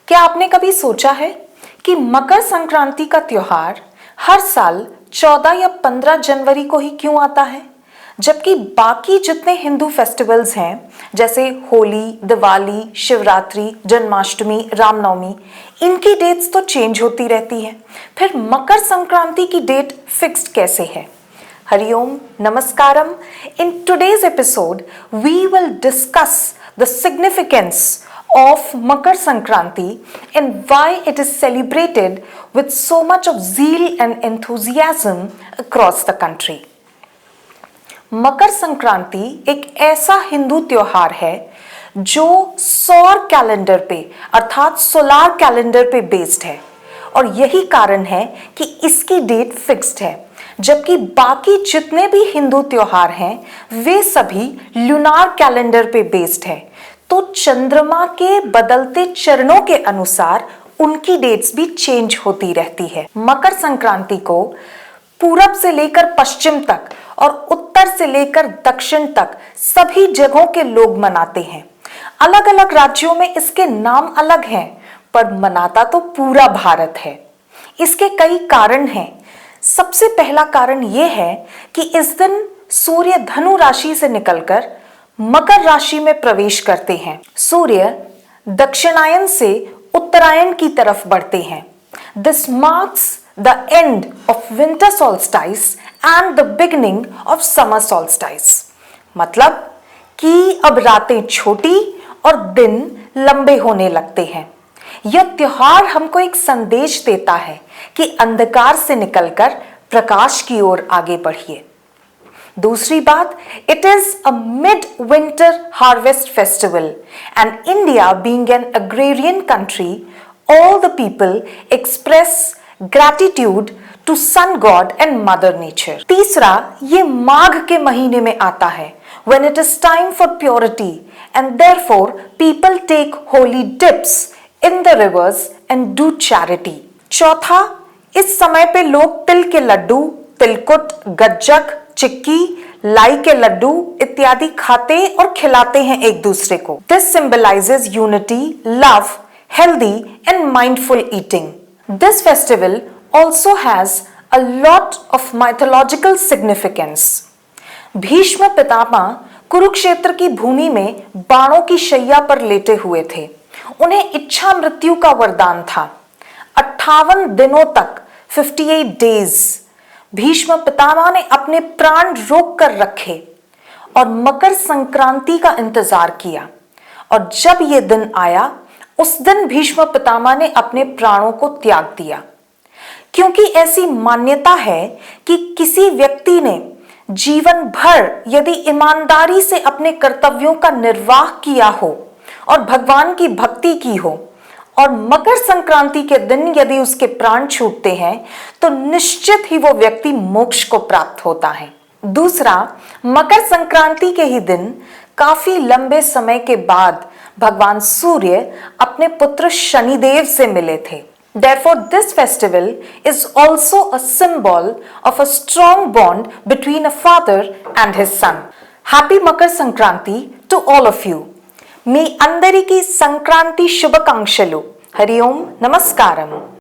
क्या आपने कभी सोचा है कि मकर संक्रांति का त्योहार हर साल 14 या 15 जनवरी को ही क्यों आता है, जबकि बाकी जितने हिंदू फेस्टिवल्स हैं जैसे होली, दिवाली, शिवरात्रि, जन्माष्टमी, रामनवमी, इनकी डेट्स तो चेंज होती रहती है। फिर मकर संक्रांति की डेट फिक्स्ड कैसे है? Hariom, Namaskaram. In today's episode, we will discuss the significance of Makar Sankranti and why it is celebrated with so much of zeal and enthusiasm across the country. Makar Sankranti एक ऐसा हिंदू त्योहार है जो सौर कैलेंडर पे अर्थात सोलार कैलेंडर पे based है और यही कारण है कि इसकी डेट फिक्स्ड है, जबकि बाकी जितने भी हिंदू त्योहार हैं वे सभी लूनार कैलेंडर पे बेस्ड है। तो चंद्रमा के बदलते चरणों के अनुसार उनकी डेट्स भी चेंज होती रहती है। मकर संक्रांति को पूरब से लेकर पश्चिम तक और उत्तर से लेकर दक्षिण तक सभी जगहों के लोग मनाते हैं। अलग अलग राज्यों में इसके नाम अलग हैं, पर मनाता तो पूरा भारत है। इसके कई कारण हैं। सबसे पहला कारण यह है कि इस दिन सूर्य धनु राशि से निकलकर मकर राशि में प्रवेश करते हैं। सूर्य दक्षिणायन से उत्तरायण की तरफ बढ़ते हैं। This marks the end of winter solstice and the beginning of summer solstice. मतलब कि अब रातें छोटी और दिन लंबे होने लगते हैं। यह त्योहार हमको एक संदेश देता है कि अंधकार से निकलकर प्रकाश की ओर आगे बढ़िए। दूसरी बात, it is a mid winter harvest festival and India being an agrarian country, all the people express gratitude to sun god and mother nature. तीसरा, ये माघ के महीने में आता है when it is time for purity and therefore people take holy dips in the rivers and do charity. चौथा, इस समय पे लोग तिल के लड्डू, तिलकुट, गज्जक, चिक्की, लाई के लड्डू इत्यादि खाते और खिलाते हैं एक दूसरे को। This symbolizes unity, love, healthy and mindful eating. This festival also has a lot of mythological significance. Bhishma Pitamah Kurukshetra की भूमि में बाणों की शैया पर लेटे हुए थे। उन्हें इच्छा मृत्यु का वरदान था। 58 दिनों तक 58 डेज भीष्म पितामह ने अपने प्राण रोक कर रखे और मकर संक्रांति का इंतजार किया, और जब यह दिन आया उस दिन भीष्म पितामह ने अपने प्राणों को त्याग दिया। क्योंकि ऐसी मान्यता है कि किसी व्यक्ति ने जीवन भर यदि ईमानदारी से अपने कर्तव्यों का निर्वाह किया हो और भगवान की भक्ति की हो और मकर संक्रांति के दिन यदि उसके प्राण छूटते हैं तो निश्चित ही वो व्यक्ति मोक्ष को प्राप्त होता है। दूसरा, मकर संक्रांति के ही दिन काफी लंबे समय के बाद भगवान सूर्य अपने पुत्र शनिदेव से मिले थे। Therefore, this festival is also a symbol of a strong bond between a father and his son. Happy Makar Sankranti to all of you. మీ అందరికీ సంక్రాంతి శుభాకాంక్షలు. హరి ఓం, నమస్కారం.